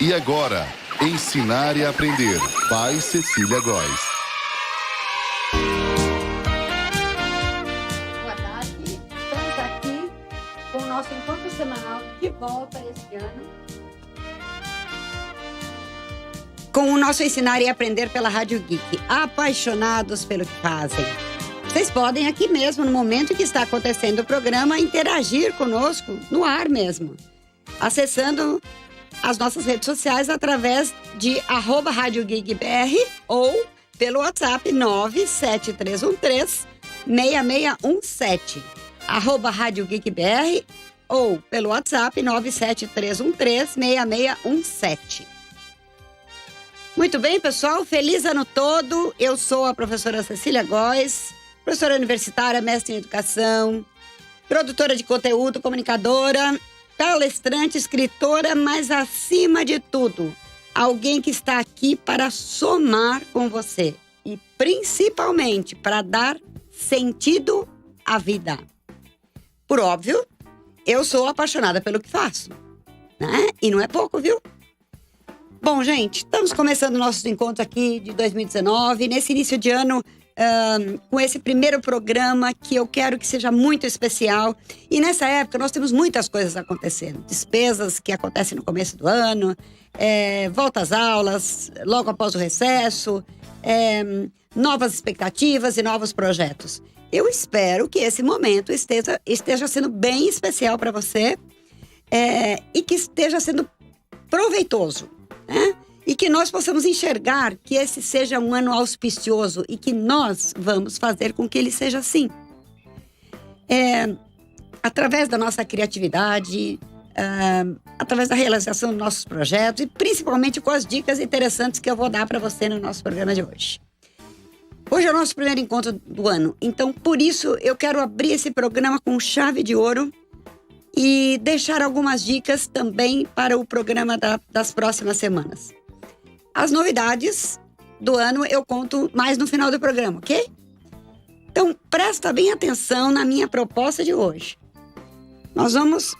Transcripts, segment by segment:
E agora, Ensinar e Aprender, by Cecília Góes. Boa tarde, estamos aqui com o nosso encontro semanal de volta este ano. Com o nosso Ensinar e Aprender pela Rádio Geek, apaixonados pelo que fazem. Vocês podem aqui mesmo, no momento que está acontecendo o programa, interagir conosco no ar mesmo, acessando as nossas redes sociais através de @RádioGeekBR ou pelo WhatsApp 97313-6617. @RádioGeekBR ou pelo WhatsApp 97313-6617. Muito bem, pessoal, feliz ano todo. Eu sou a professora Cecília Góes, professora universitária, mestre em educação, produtora de conteúdo, comunicadora, palestrante, escritora, mas acima de tudo, alguém que está aqui para somar com você e principalmente para dar sentido à vida. Por óbvio, eu sou apaixonada pelo que faço, né? E não é pouco, viu? Bom, gente, estamos começando nossos encontros aqui de 2019, nesse início de ano, com esse primeiro programa que eu quero que seja muito especial. E nessa época nós temos muitas coisas acontecendo. Despesas que acontecem no começo do ano, volta às aulas, logo após o recesso, novas expectativas e novos projetos. Eu espero que esse momento esteja sendo bem especial para você e que esteja sendo proveitoso, né? E que nós possamos enxergar que esse seja um ano auspicioso e que nós vamos fazer com que ele seja assim. Através da nossa criatividade, através da realização dos nossos projetos e principalmente com as dicas interessantes que eu vou dar para você no nosso programa de hoje. Hoje é o nosso primeiro encontro do ano, então por isso eu quero abrir esse programa com chave de ouro e deixar algumas dicas também para o programa das próximas semanas. As novidades do ano eu conto mais no final do programa, ok? Então, presta bem atenção na minha proposta de hoje. Nós vamos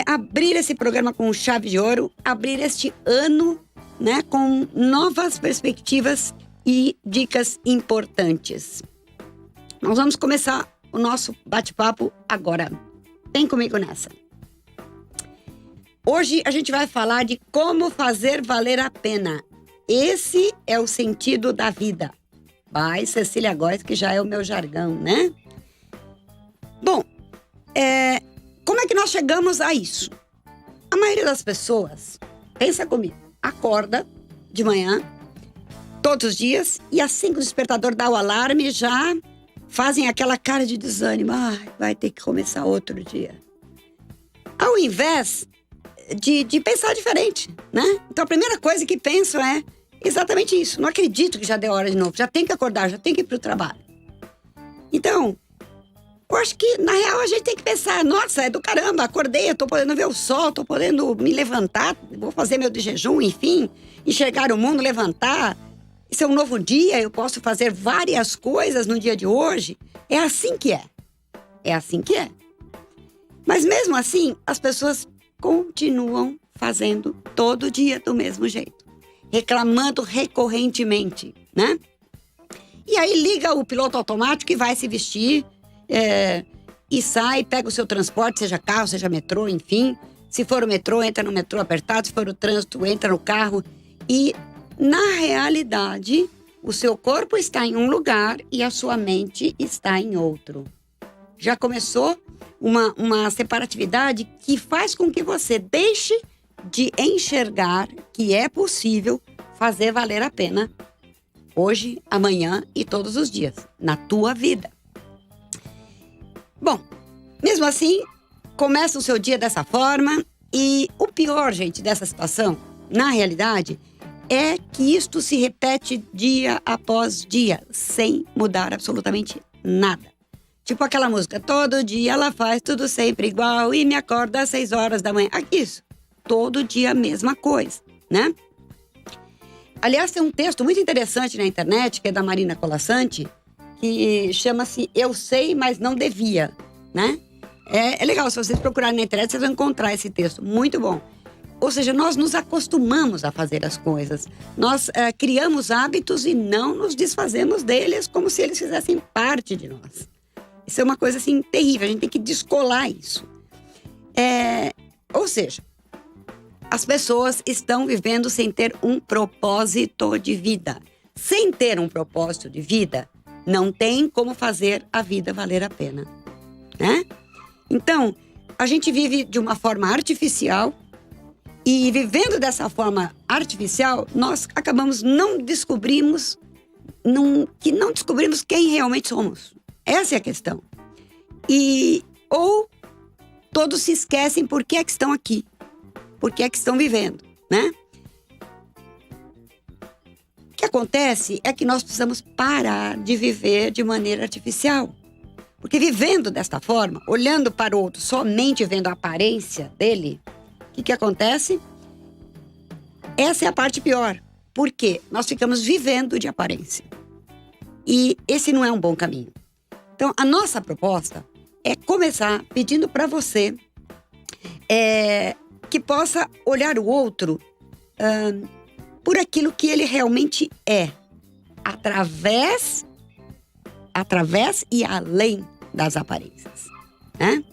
abrir esse programa com chave de ouro, abrir este ano, né, com novas perspectivas e dicas importantes. Nós vamos começar o nosso bate-papo agora. Vem comigo nessa. Hoje a gente vai falar de como fazer valer a pena. Esse é o sentido da vida. By Cecília Góes, que já é o meu jargão, né? Bom, como é que nós chegamos a isso? A maioria das pessoas, pensa comigo, acorda de manhã, todos os dias, e assim que o despertador dá o alarme, já fazem aquela cara de desânimo. Vai ter que começar outro dia. Ao invés de pensar diferente, né? Então a primeira coisa que penso é exatamente isso. Não acredito que já deu hora de novo. Já tem que acordar, já tem que ir pro trabalho. Então, eu acho que na real a gente tem que pensar, nossa, é do caramba, acordei, eu tô podendo ver o sol, tô podendo me levantar, vou fazer meu de jejum, enfim, enxergar o mundo, levantar. Isso é um novo dia, eu posso fazer várias coisas no dia de hoje. É assim que é. É assim que é. Mas mesmo assim, as pessoas continuam fazendo todo dia do mesmo jeito. Reclamando recorrentemente, né? E aí liga o piloto automático e vai se vestir e sai, pega o seu transporte, seja carro, seja metrô, enfim. Se for o metrô, entra no metrô apertado. Se for o trânsito, entra no carro. E, na realidade, o seu corpo está em um lugar e a sua mente está em outro. Já começou uma separatividade que faz com que você deixe de enxergar que é possível fazer valer a pena hoje, amanhã e todos os dias, na tua vida. Bom, mesmo assim, começa o seu dia dessa forma e o pior, gente, dessa situação, na realidade, é que isto se repete dia após dia, sem mudar absolutamente nada. Tipo aquela música, todo dia ela faz tudo sempre igual e me acorda às 6 horas da manhã. Isso, todo dia a mesma coisa, né? Aliás, tem um texto muito interessante na internet, que é da Marina Colasanti, que chama-se Eu Sei, Mas Não Devia, né? É legal, se vocês procurarem na internet, vocês vão encontrar esse texto, muito bom. Ou seja, nós nos acostumamos a fazer as coisas. Nós criamos hábitos e não nos desfazemos deles como se eles fizessem parte de nós. Isso é uma coisa assim terrível, a gente tem que descolar isso. Ou seja, as pessoas estão vivendo sem ter um propósito de vida. Sem ter um propósito de vida, não tem como fazer a vida valer a pena, né? Então, a gente vive de uma forma artificial e vivendo dessa forma artificial, nós acabamos não descobrimos quem realmente somos. Essa é a questão. Ou todos se esquecem por que é que estão aqui, por que é que estão vivendo, né? O que acontece é que nós precisamos parar de viver de maneira artificial. Porque vivendo desta forma, olhando para o outro, somente vendo a aparência dele, o que acontece? Essa é a parte pior. Por quê? Nós ficamos vivendo de aparência. E esse não é um bom caminho. Então, a nossa proposta é começar pedindo para você que possa olhar o outro por aquilo que ele realmente é. Através e além das aparências, né?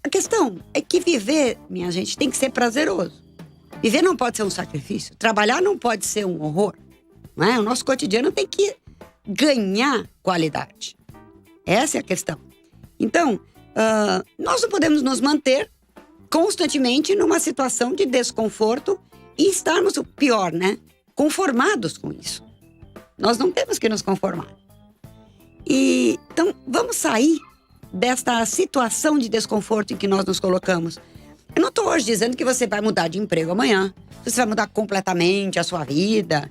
A questão é que viver, minha gente, tem que ser prazeroso. Viver não pode ser um sacrifício. Trabalhar não pode ser um horror, não é? O nosso cotidiano tem que ganhar qualidade. Essa é a questão. Então, nós não podemos nos manter constantemente numa situação de desconforto e estarmos, o pior, né? Conformados com isso. Nós não temos que nos conformar. Então, vamos sair desta situação de desconforto em que nós nos colocamos. Eu não estou hoje dizendo que você vai mudar de emprego amanhã, você vai mudar completamente a sua vida.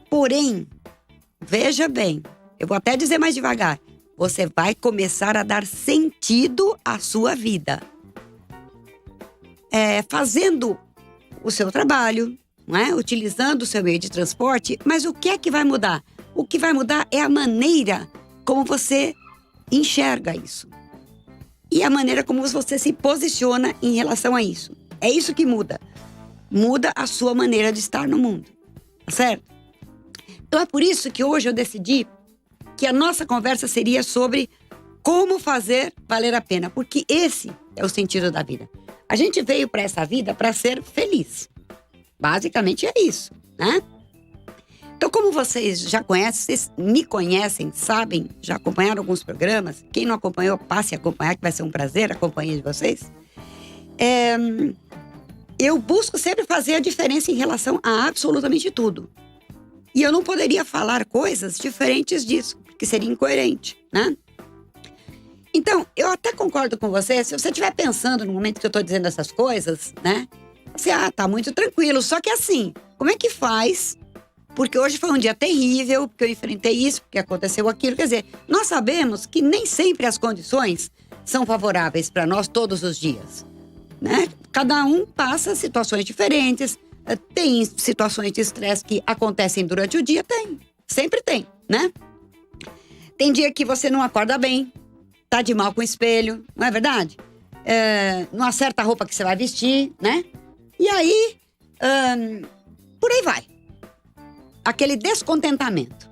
Porém, veja bem, eu vou até dizer mais devagar, você vai começar a dar sentido à sua vida. Fazendo o seu trabalho, não é? Utilizando o seu meio de transporte, mas o que é que vai mudar? O que vai mudar é a maneira como você enxerga isso. E a maneira como você se posiciona em relação a isso. É isso que muda. Muda a sua maneira de estar no mundo. Tá certo? Então é por isso que hoje eu decidi que a nossa conversa seria sobre como fazer valer a pena. Porque esse é o sentido da vida. A gente veio para essa vida para ser feliz. Basicamente é isso, né? Então, como vocês já conhecem, vocês me conhecem, sabem, já acompanharam alguns programas. Quem não acompanhou, passe a acompanhar, que vai ser um prazer a companhia de vocês. Eu busco sempre fazer a diferença em relação a absolutamente tudo. E eu não poderia falar coisas diferentes disso, porque seria incoerente, né? Então, eu até concordo com você, se você estiver pensando no momento que eu estou dizendo essas coisas, né? Você, tá muito tranquilo, só que assim, como é que faz? Porque hoje foi um dia terrível, porque eu enfrentei isso, porque aconteceu aquilo. Quer dizer, nós sabemos que nem sempre as condições são favoráveis para nós todos os dias, né? Cada um passa situações diferentes, tem situações de estresse que acontecem durante o dia, tem, sempre tem, né? Tem dia que você não acorda bem, tá de mal com o espelho, não é verdade? Não acerta a roupa que você vai vestir, né? E aí, por aí vai. Aquele descontentamento.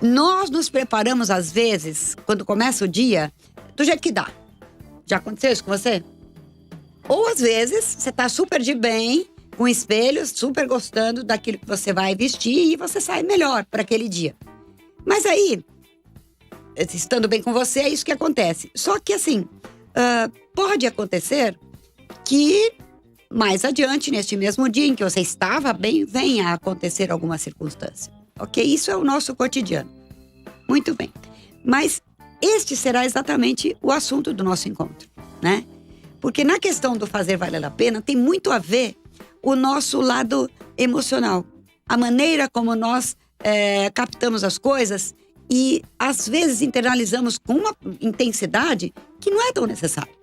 Nós nos preparamos, às vezes, quando começa o dia, do jeito que dá. Já aconteceu isso com você? Ou, às vezes, você tá super de bem, com espelhos, super gostando daquilo que você vai vestir e você sai melhor para aquele dia. Mas aí, estando bem com você, é isso que acontece. Só que, assim, pode acontecer que mais adiante, neste mesmo dia em que você estava bem, venha a acontecer alguma circunstância. Ok? Isso é o nosso cotidiano. Muito bem. Mas este será exatamente o assunto do nosso encontro, né? Porque na questão do fazer valer a pena, tem muito a ver o nosso lado emocional. A maneira como nós captamos as coisas e, às vezes, internalizamos com uma intensidade que não é tão necessária.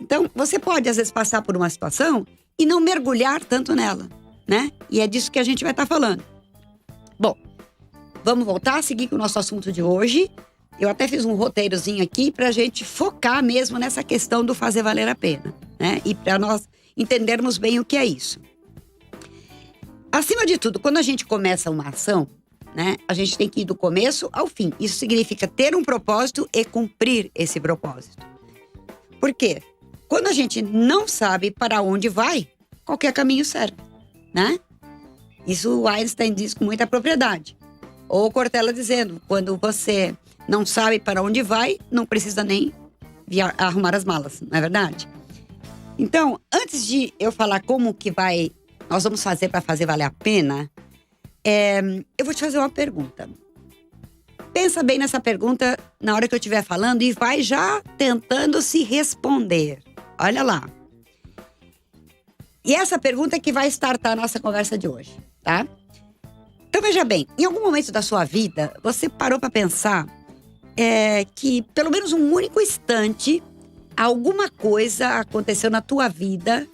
Então, você pode, às vezes, passar por uma situação e não mergulhar tanto nela, né? E é disso que a gente vai estar falando. Bom, vamos voltar a seguir com o nosso assunto de hoje. Eu até fiz um roteirozinho aqui pra gente focar mesmo nessa questão do fazer valer a pena, né? E para nós entendermos bem o que é isso. Acima de tudo, quando a gente começa uma ação, né? A gente tem que ir do começo ao fim. Isso significa ter um propósito e cumprir esse propósito. Por quê? Quando a gente não sabe para onde vai, qualquer caminho serve, né? Isso o Einstein diz com muita propriedade. Ou Cortella dizendo, quando você não sabe para onde vai, não precisa nem arrumar as malas, não é verdade? Então, antes de eu falar como que nós vamos fazer para fazer valer a pena, eu vou te fazer uma pergunta. Pensa bem nessa pergunta na hora que eu estiver falando e vai já tentando se responder. Olha lá. E essa pergunta é que vai startar a nossa conversa de hoje, tá? Então veja bem, em algum momento da sua vida, você parou para pensar que pelo menos um único instante, alguma coisa aconteceu na tua vida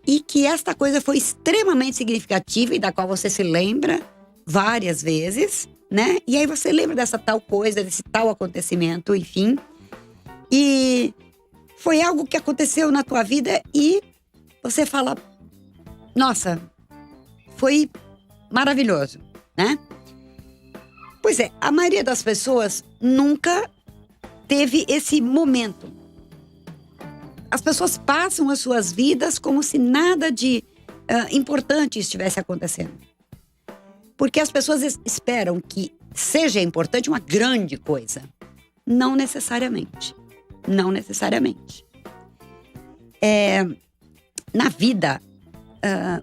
e que esta coisa foi extremamente significativa e da qual você se lembra várias vezes, né? E aí você lembra dessa tal coisa, desse tal acontecimento, enfim. E foi algo que aconteceu na tua vida e você fala, nossa, foi maravilhoso, né? Pois é, a maioria das pessoas nunca teve esse momento. As pessoas passam as suas vidas como se nada de importante estivesse acontecendo. Porque as pessoas esperam que seja importante uma grande coisa. Não necessariamente. Não necessariamente. Na vida,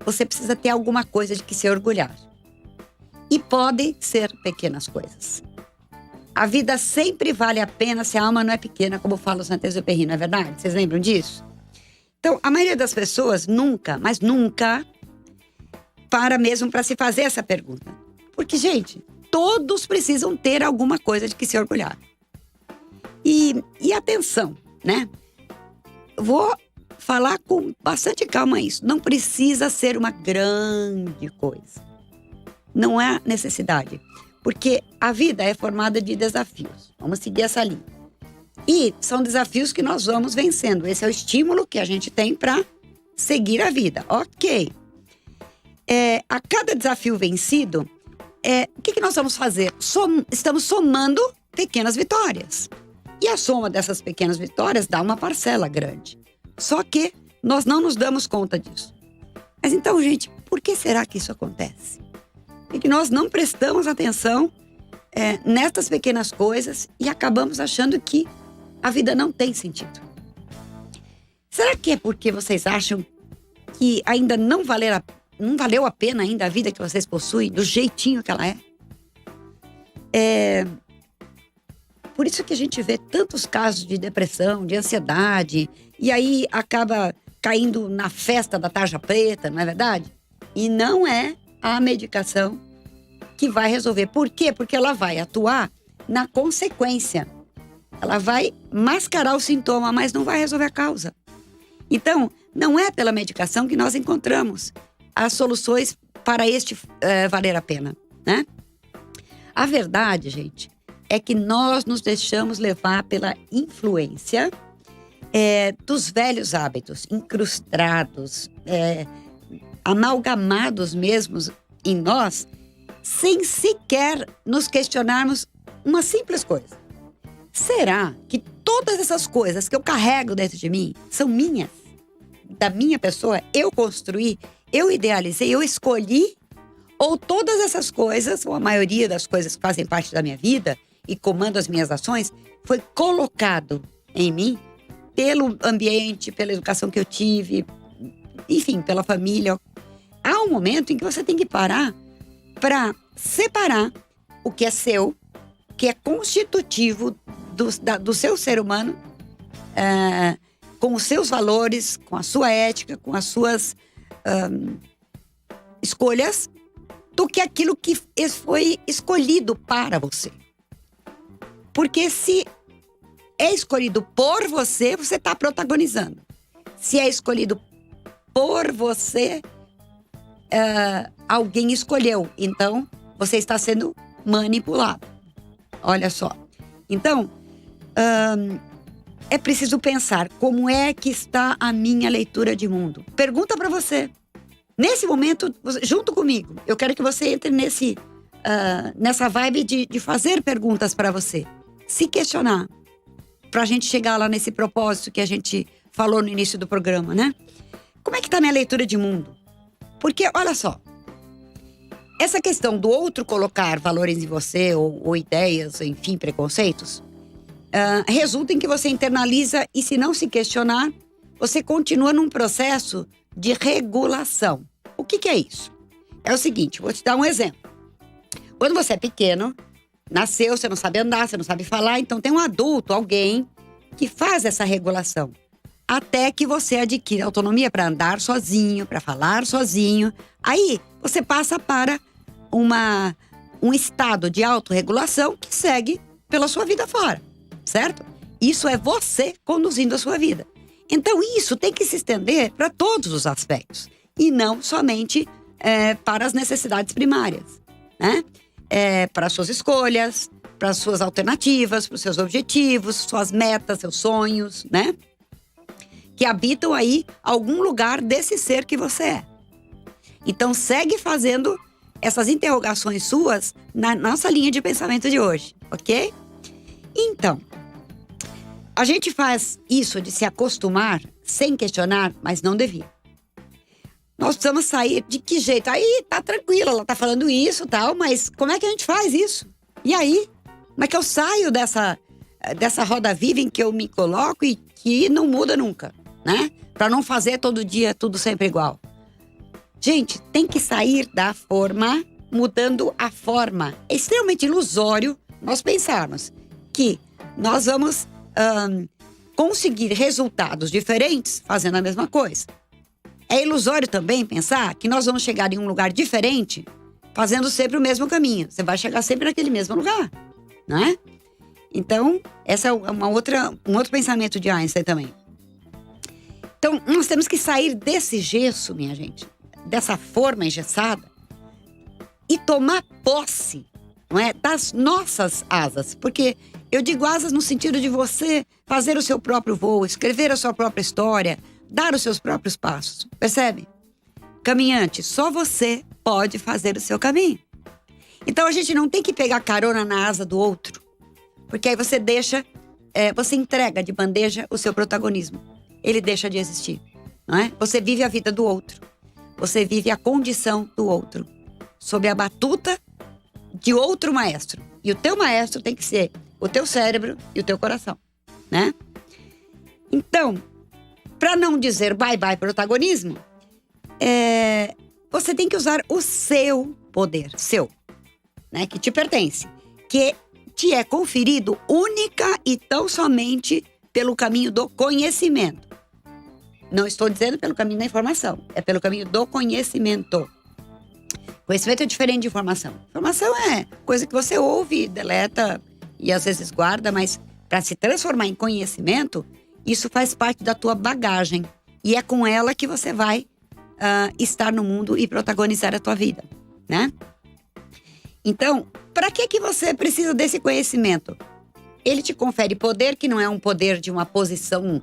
você precisa ter alguma coisa de que se orgulhar. E podem ser pequenas coisas. A vida sempre vale a pena se a alma não é pequena, como fala o Saint-Exupéry, não é verdade? Vocês lembram disso? Então, a maioria das pessoas nunca, mas nunca, para mesmo para se fazer essa pergunta. Porque, gente, todos precisam ter alguma coisa de que se orgulhar. E atenção, né? Vou falar com bastante calma isso. Não precisa ser uma grande coisa. Não é necessidade. Porque a vida é formada de desafios. Vamos seguir essa linha. E são desafios que nós vamos vencendo. Esse é o estímulo que a gente tem para seguir a vida. Ok. A cada desafio vencido, o que nós vamos fazer? Estamos somando pequenas vitórias. E a soma dessas pequenas vitórias dá uma parcela grande. Só que nós não nos damos conta disso. Mas então, gente, por que será que isso acontece? É que nós não prestamos atenção nestas pequenas coisas e acabamos achando que a vida não tem sentido. Será que é porque vocês acham que ainda não valeu a pena ainda a vida que vocês possuem, do jeitinho que ela é? Por isso que a gente vê tantos casos de depressão, de ansiedade, e aí acaba caindo na festa da tarja preta, não é verdade? E não é a medicação que vai resolver. Por quê? Porque ela vai atuar na consequência. Ela vai mascarar o sintoma, mas não vai resolver a causa. Então, não é pela medicação que nós encontramos as soluções para valer a pena, né? A verdade, gente, é que nós nos deixamos levar pela influência dos velhos hábitos, incrustados, amalgamados mesmo em nós, sem sequer nos questionarmos uma simples coisa. Será que todas essas coisas que eu carrego dentro de mim são minhas? Da minha pessoa? Eu construí? Eu idealizei? Eu escolhi? Ou todas essas coisas, ou a maioria das coisas que fazem parte da minha vida e comandam as minhas ações, foi colocado em mim pelo ambiente, pela educação que eu tive, enfim, pela família. Há um momento em que você tem que parar para separar o que é seu, que é constitutivo do seu ser humano, com os seus valores, com a sua ética, com as suas escolhas, do que aquilo que foi escolhido para você. Porque se é escolhido por você, você está protagonizando. Se é escolhido por você, alguém escolheu. Então, você está sendo manipulado. Olha só. Então, é preciso pensar como é que está a minha leitura de mundo. Pergunta para você. Nesse momento, junto comigo, eu quero que você entre nessa vibe de fazer perguntas para você. Se questionar. Pra gente chegar lá nesse propósito que a gente falou no início do programa, né? Como é que tá a minha leitura de mundo? Porque, olha só. Essa questão do outro colocar valores em você, ou ideias, enfim, preconceitos, resulta em que você internaliza e, se não se questionar, você continua num processo de regulação. O que é isso? É o seguinte, vou te dar um exemplo. Quando você é pequeno, nasceu, você não sabe andar, você não sabe falar, então tem um adulto, alguém, que faz essa regulação. Até que você adquire autonomia para andar sozinho, para falar sozinho. Aí, você passa para um estado de autorregulação que segue pela sua vida fora, certo? Isso é você conduzindo a sua vida. Então, isso tem que se estender para todos os aspectos. E não somente para as necessidades primárias, né? Para as suas escolhas, para as suas alternativas, para os seus objetivos, suas metas, seus sonhos, né? Que habitam aí algum lugar desse ser que você é. Então, segue fazendo essas interrogações suas na nossa linha de pensamento de hoje, ok? Então, a gente faz isso de se acostumar sem questionar, mas não devia. Nós precisamos sair de que jeito? Aí tá tranquila, ela tá falando isso e tal, mas como é que a gente faz isso? E aí? Como é que eu saio dessa roda viva em que eu me coloco e que não muda nunca, né? Pra não fazer todo dia tudo sempre igual. Gente, tem que sair da forma, mudando a forma. É extremamente ilusório nós pensarmos que nós vamos conseguir resultados diferentes fazendo a mesma coisa. É ilusório também pensar que nós vamos chegar em um lugar diferente fazendo sempre o mesmo caminho. Você vai chegar sempre naquele mesmo lugar, não é? Então, essa é um outro pensamento de Einstein também. Então, nós temos que sair desse gesso, minha gente, dessa forma engessada e tomar posse, não é, das nossas asas. Porque eu digo asas no sentido de você fazer o seu próprio voo, escrever a sua própria história, dar os seus próprios passos, percebe? Caminhante, só você pode fazer o seu caminho. Então a gente não tem que pegar carona na asa do outro, porque aí você você entrega de bandeja o seu protagonismo. Ele deixa de existir, não é? Você vive a vida do outro, você vive a condição do outro, sob a batuta de outro maestro. E o teu maestro tem que ser o teu cérebro e o teu coração, né? Então, para não dizer bye-bye protagonismo, você tem que usar o seu poder, né, que te pertence, que te é conferido única e tão somente pelo caminho do conhecimento. Não estou dizendo pelo caminho da informação, é pelo caminho do conhecimento. Conhecimento é diferente de informação. Informação é coisa que você ouve, deleta e às vezes guarda, mas para se transformar em conhecimento, isso faz parte da tua bagagem. E é com ela que você vai estar no mundo e protagonizar a tua vida, né? Então, para que você precisa desse conhecimento? Ele te confere poder, que não é um poder de uma posição,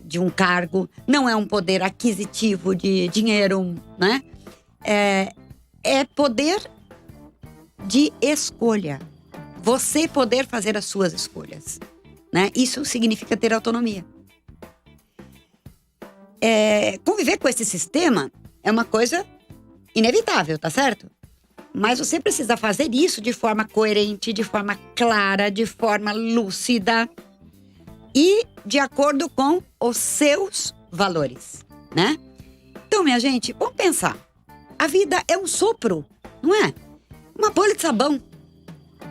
de um cargo, não é um poder aquisitivo de dinheiro, né? É poder de escolha. Você poder fazer as suas escolhas, né? Isso significa ter autonomia. Conviver com esse sistema é uma coisa inevitável, tá certo? Mas você precisa fazer isso de forma coerente, de forma clara, de forma lúcida e de acordo com os seus valores, né? Então, minha gente, vamos pensar. A vida é um sopro, não é? Uma bolha de sabão.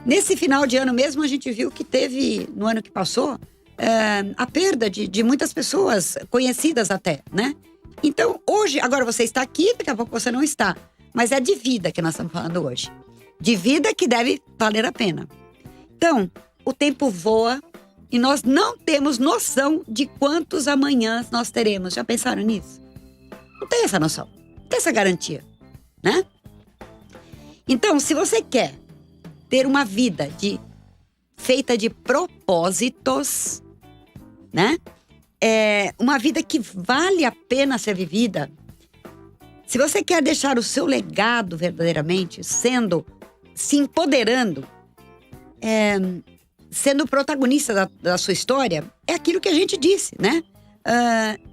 Nesse final de ano mesmo, a gente viu que teve, no ano que passou, a perda de muitas pessoas conhecidas até, né? Então, hoje, agora você está aqui, daqui a pouco você não está. Mas é de vida que nós estamos falando hoje. De vida que deve valer a pena. Então, o tempo voa e nós não temos noção de quantos amanhãs nós teremos. Já pensaram nisso? Não tem essa noção, não tem essa garantia, né? Então, se você quer ter uma vida de feita de propósitos, né? Uma vida que vale a pena ser vivida. Se você quer deixar o seu legado verdadeiramente, se empoderando, sendo protagonista da sua história, é aquilo que a gente disse, né?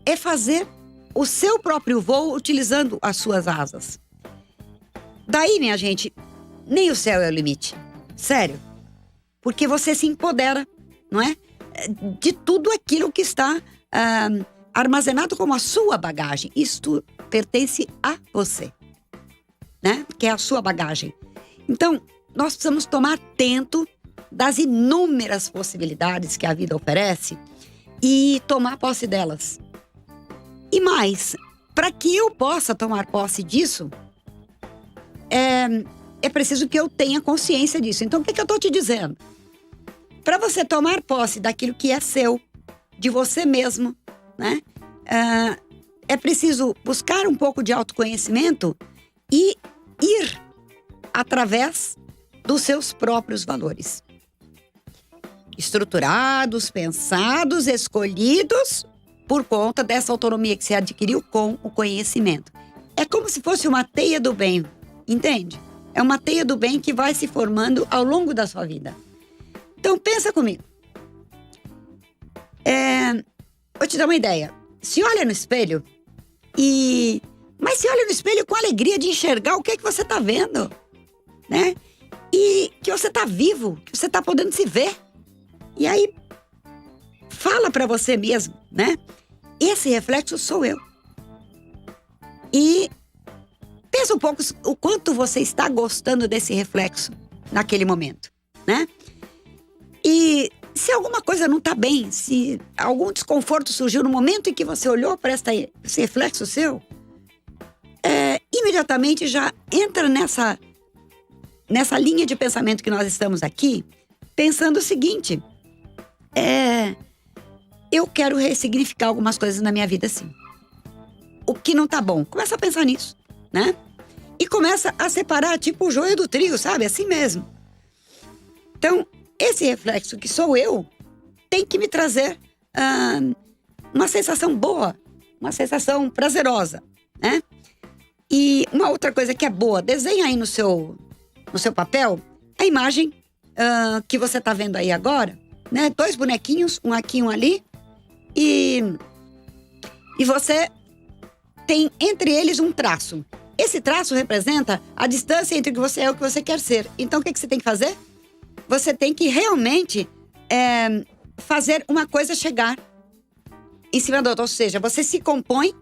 É fazer o seu próprio voo utilizando as suas asas. Daí, minha gente, nem o céu é o limite. Sério. Porque você se empodera, não é? De tudo aquilo que está armazenado como a sua bagagem. Isto pertence a você, né? Que é a sua bagagem. Então, nós precisamos tomar atento das inúmeras possibilidades que a vida oferece e tomar posse delas. E mais, para que eu possa tomar posse disso, é preciso que eu tenha consciência disso. Então, o que eu estou te dizendo? Para você tomar posse daquilo que é seu, de você mesmo, né? É preciso buscar um pouco de autoconhecimento e ir através dos seus próprios valores. Estruturados, pensados, escolhidos por conta dessa autonomia que você adquiriu com o conhecimento. É como se fosse uma teia do bem, entende? É uma teia do bem que vai se formando ao longo da sua vida. Então, pensa comigo. Vou te dar uma ideia. Se olha no espelho mas se olha no espelho com alegria de enxergar o que é que você está vendo, né? E que você está vivo, que você está podendo se ver. E aí, fala para você mesmo, né? Esse reflexo sou eu. E pensa um pouco o quanto você está gostando desse reflexo naquele momento, né? E se alguma coisa não está bem, se algum desconforto surgiu no momento em que você olhou para esse reflexo seu, imediatamente já entra nessa linha de pensamento que nós estamos aqui, pensando o seguinte: eu quero ressignificar algumas coisas na minha vida, sim. O que não tá bom? Começa a pensar nisso, né? E começa a separar, tipo o joio do trigo, sabe? Assim mesmo. Então, esse reflexo que sou eu tem que me trazer uma sensação boa, uma sensação prazerosa, né? E uma outra coisa que é boa, desenha aí no seu papel a imagem que você tá vendo aí agora, né? 2 bonequinhos, um aqui e um ali, e você tem entre eles um traço. Esse traço representa a distância entre o que você é e o que você quer ser. Então, o que você tem que fazer? Você tem que realmente fazer uma coisa chegar em cima da outra. Ou seja, você se compõe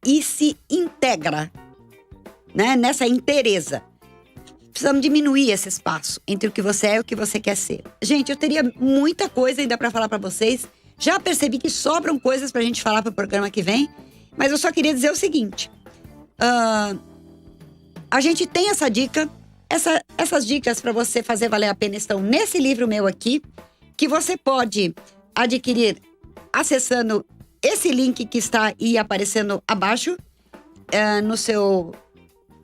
e se integra, né, nessa inteireza. Precisamos diminuir esse espaço entre o que você é e o que você quer ser. Gente, eu teria muita coisa ainda para falar para vocês. Já percebi que sobram coisas pra gente falar pro programa que vem. Mas eu só queria dizer o seguinte. A gente tem essa dica. Essas dicas para você fazer valer a pena estão nesse livro meu aqui, que você pode adquirir acessando esse link que está aí aparecendo abaixo,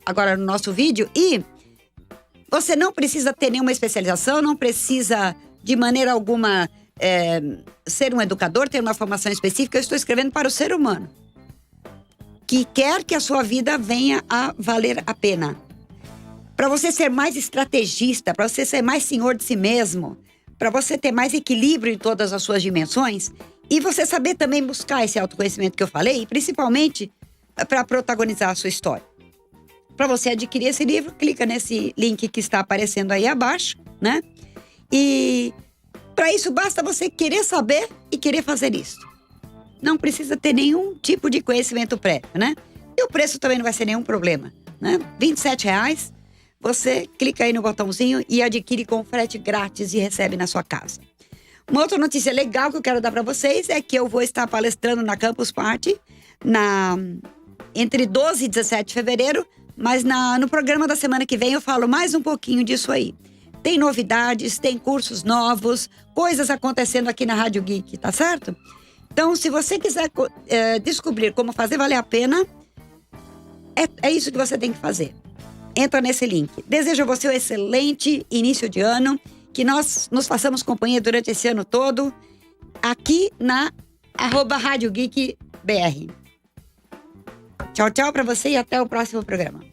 agora no nosso vídeo. E você não precisa ter nenhuma especialização, não precisa de maneira alguma ser um educador, ter uma formação específica. Eu estou escrevendo para o ser humano que quer que a sua vida venha a valer a pena. Para você ser mais estrategista, para você ser mais senhor de si mesmo, para você ter mais equilíbrio em todas as suas dimensões e você saber também buscar esse autoconhecimento que eu falei, e principalmente para protagonizar a sua história. Para você adquirir esse livro, clica nesse link que está aparecendo aí abaixo, né? E para isso basta você querer saber e querer fazer isso. Não precisa ter nenhum tipo de conhecimento prévio, né? E o preço também não vai ser nenhum problema, né? R$27. Você clica aí no botãozinho e adquire com frete grátis e recebe na sua casa. Uma outra notícia legal que eu quero dar para vocês é que eu vou estar palestrando na Campus Party entre 12 e 17 de fevereiro, mas no programa da semana que vem eu falo mais um pouquinho disso aí. Tem novidades, tem cursos novos, coisas acontecendo aqui na Rádio Geek, tá certo? Então, se você quiser descobrir como fazer valer a pena, é isso que você tem que fazer. Entra nesse link. Desejo a você um excelente início de ano que nós nos façamos companhia durante esse ano todo, aqui na @Rádio Geek BR. Tchau, tchau pra você e até o próximo programa.